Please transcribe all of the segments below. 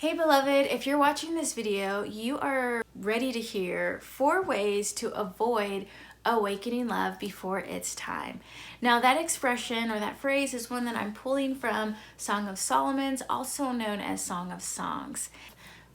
Hey beloved, if you're watching this video, you are ready to hear 4 ways to avoid awakening love before it's time. Now that expression or that phrase is one that I'm pulling from Song of Solomon's, also known as Song of Songs.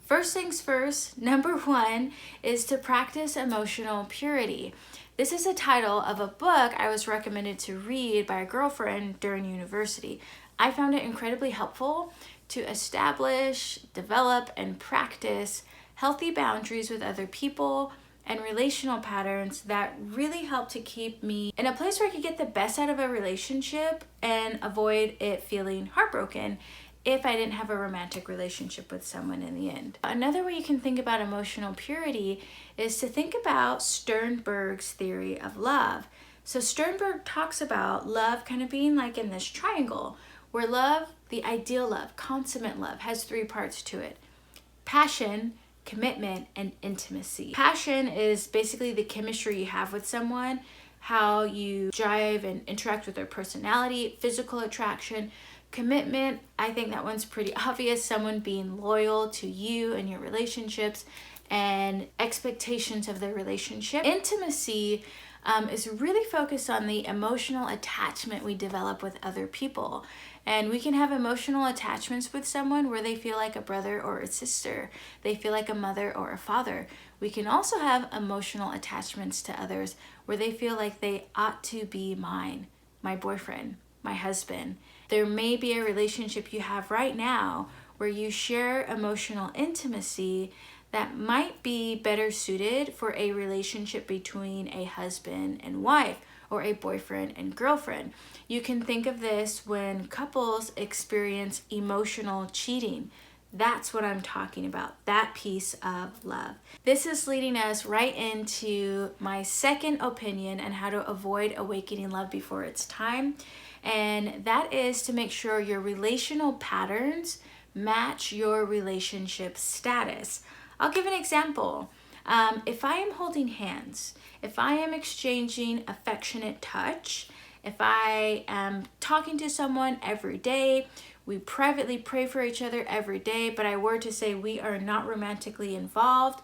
First things first, number 1 is to practice emotional purity. This is a title of a book I was recommended to read by a girlfriend during university. I found it incredibly helpful to establish, develop, and practice healthy boundaries with other people and relational patterns that really help to keep me in a place where I could get the best out of a relationship and avoid it feeling heartbroken if I didn't have a romantic relationship with someone in the end. Another way you can think about emotional purity is to think about Sternberg's theory of love. So Sternberg talks about love kind of being like in this triangle, where love, the ideal love, consummate love, has 3 parts to it: passion, commitment, and intimacy. Passion is basically the chemistry you have with someone, how you drive and interact with their personality, physical attraction. Commitment, I think that one's pretty obvious, someone being loyal to you and your relationships and expectations of the relationship. Intimacy is really focused on the emotional attachment we develop with other people. And we can have emotional attachments with someone where they feel like a brother or a sister. They feel like a mother or a father. We can also have emotional attachments to others where they feel like they ought to be mine, my boyfriend, my husband. There may be a relationship you have right now where you share emotional intimacy that might be better suited for a relationship between a husband and wife or a boyfriend and girlfriend. You can think of this when couples experience emotional cheating. That's what I'm talking about, that piece of love. This is leading us right into my second opinion on how to avoid awakening love before it's time. And that is to make sure your relational patterns match your relationship status. I'll give an example. If I am holding hands, if I am exchanging affectionate touch, if I am talking to someone every day, we privately pray for each other every day, but I were to say we are not romantically involved,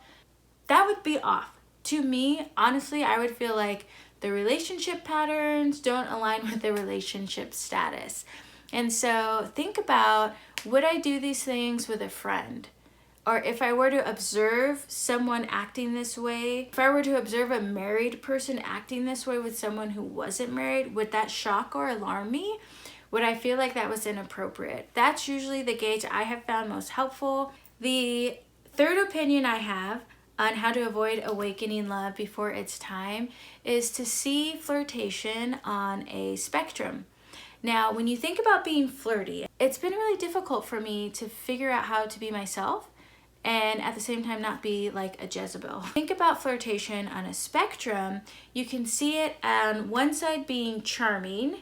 that would be off. To me, honestly, I would feel like the relationship patterns don't align with the relationship status. And so think about, would I do these things with a friend? Or if I were to observe someone acting this way, if I were to observe a married person acting this way with someone who wasn't married, would that shock or alarm me? Would I feel like that was inappropriate? That's usually the gauge I have found most helpful. The third opinion I have on how to avoid awakening love before it's time is to see flirtation on a spectrum. Now, when you think about being flirty, it's been really difficult for me to figure out how to be myself and at the same time not be like a Jezebel. Think about flirtation on a spectrum. You can see it on one side being charming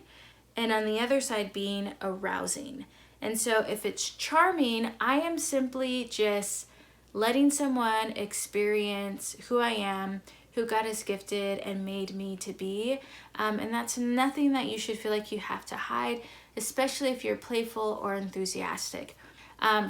and on the other side being arousing. And so if it's charming, I am simply just letting someone experience who I am, who God has gifted and made me to be. And that's nothing that you should feel like you have to hide, especially if you're playful or enthusiastic.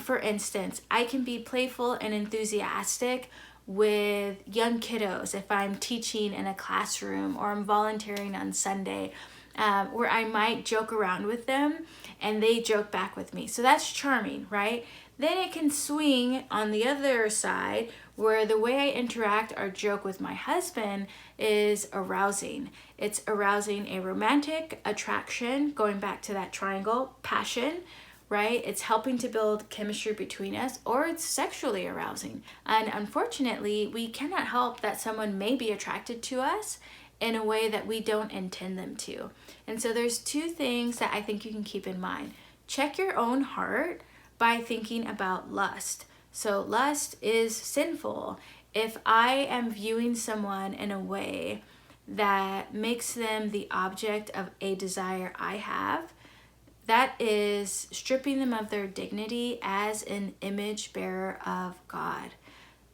For instance, I can be playful and enthusiastic with young kiddos if I'm teaching in a classroom or I'm volunteering on Sunday, where I might joke around with them and they joke back with me. So that's charming, right? Then it can swing on the other side where the way I interact or joke with my husband is arousing. It's arousing a romantic attraction, going back to that triangle, passion, right? It's helping to build chemistry between us, or it's sexually arousing. And unfortunately, we cannot help that someone may be attracted to us in a way that we don't intend them to. And so there's 2 things that I think you can keep in mind. Check your own heart by thinking about lust. So lust is sinful. If I am viewing someone in a way that makes them the object of a desire I have, that is stripping them of their dignity as an image bearer of God.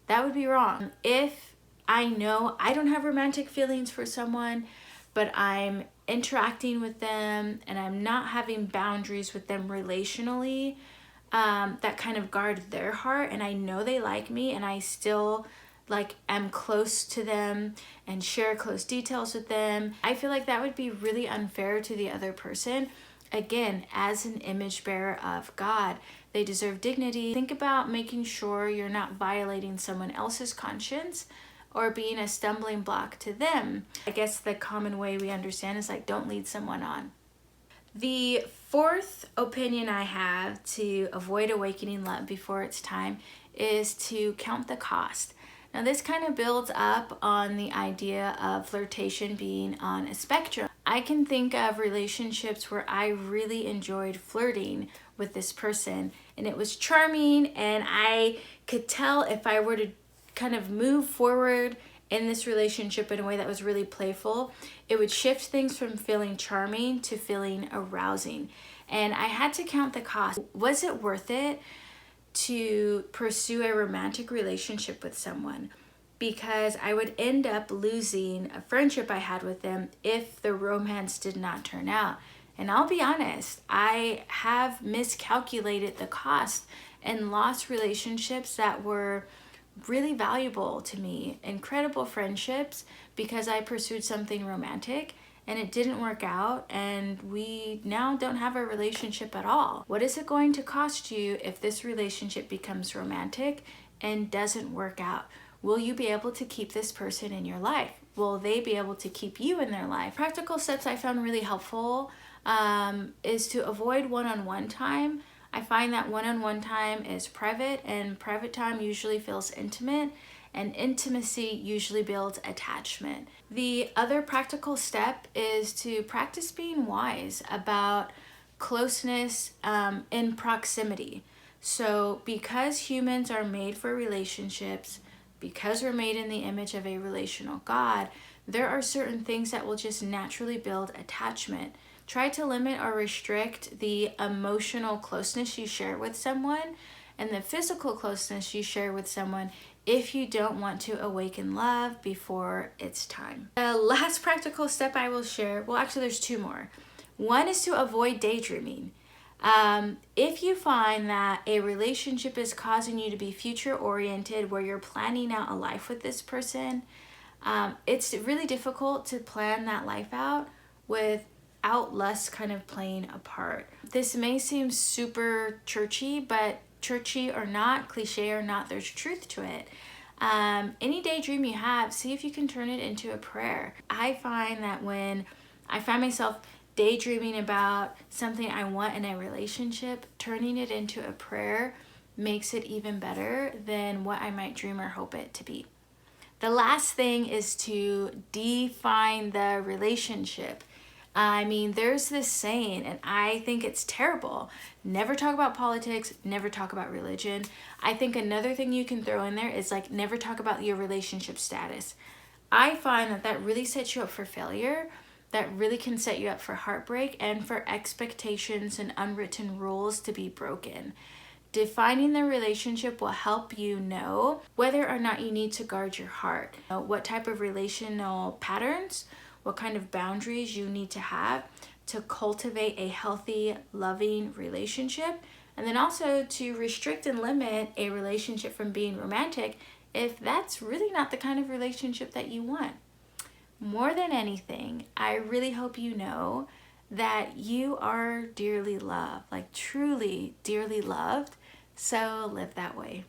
That would be wrong. If I know I don't have romantic feelings for someone, but I'm interacting with them and I'm not having boundaries with them relationally, that kind of guard their heart, and I know they like me, and I still like am close to them and share close details with them. I feel like that would be really unfair to the other person. Again, as an image bearer of God, they deserve dignity. Think about making sure you're not violating someone else's conscience or being a stumbling block to them. I guess the common way we understand is like, don't lead someone on. The fourth opinion I have to avoid awakening love before it's time is to count the cost. Now, this kind of builds up on the idea of flirtation being on a spectrum. I can think of relationships where I really enjoyed flirting with this person, and it was charming, and I could tell if I were to kind of move forward in this relationship in a way that was really playful, it would shift things from feeling charming to feeling arousing. And I had to count the cost. Was it worth it to pursue a romantic relationship with someone? Because I would end up losing a friendship I had with them if the romance did not turn out. And I'll be honest, I have miscalculated the cost and lost relationships that were really valuable to me, incredible friendships, because I pursued something romantic and it didn't work out, and we now don't have a relationship at all. What is it going to cost you if this relationship becomes romantic and doesn't work out? Will you be able to keep this person in your life? Will they be able to keep you in their life? Practical steps I found really helpful is to avoid one-on-one time. I find that one-on-one time is private, and private time usually feels intimate, and intimacy usually builds attachment. The other practical step is to practice being wise about closeness in proximity. So because humans are made for relationships, because we're made in the image of a relational God, there are certain things that will just naturally build attachment. Try to limit or restrict the emotional closeness you share with someone and the physical closeness you share with someone if you don't want to awaken love before it's time. The last practical step I will share, well, actually there's two more. One is to avoid daydreaming. If you find that a relationship is causing you to be future oriented, where you're planning out a life with this person, it's really difficult to plan that life out without lust kind of playing a part. This may seem super churchy, but churchy or not, cliche or not, there's truth to it. Any daydream you have, see if you can turn it into a prayer. I find that when I find myself daydreaming about something I want in a relationship, turning it into a prayer makes it even better than what I might dream or hope it to be. The last thing is to define the relationship. I mean, there's this saying, and I think it's terrible. Never talk about politics, never talk about religion. I think another thing you can throw in there is like, never talk about your relationship status. I find that that really sets you up for failure. That really can set you up for heartbreak and for expectations and unwritten rules to be broken. Defining the relationship will help you know whether or not you need to guard your heart, what type of relational patterns, what kind of boundaries you need to have to cultivate a healthy, loving relationship, and then also to restrict and limit a relationship from being romantic if that's really not the kind of relationship that you want. More than anything, I really hope you know that you are dearly loved, like truly dearly loved, so live that way.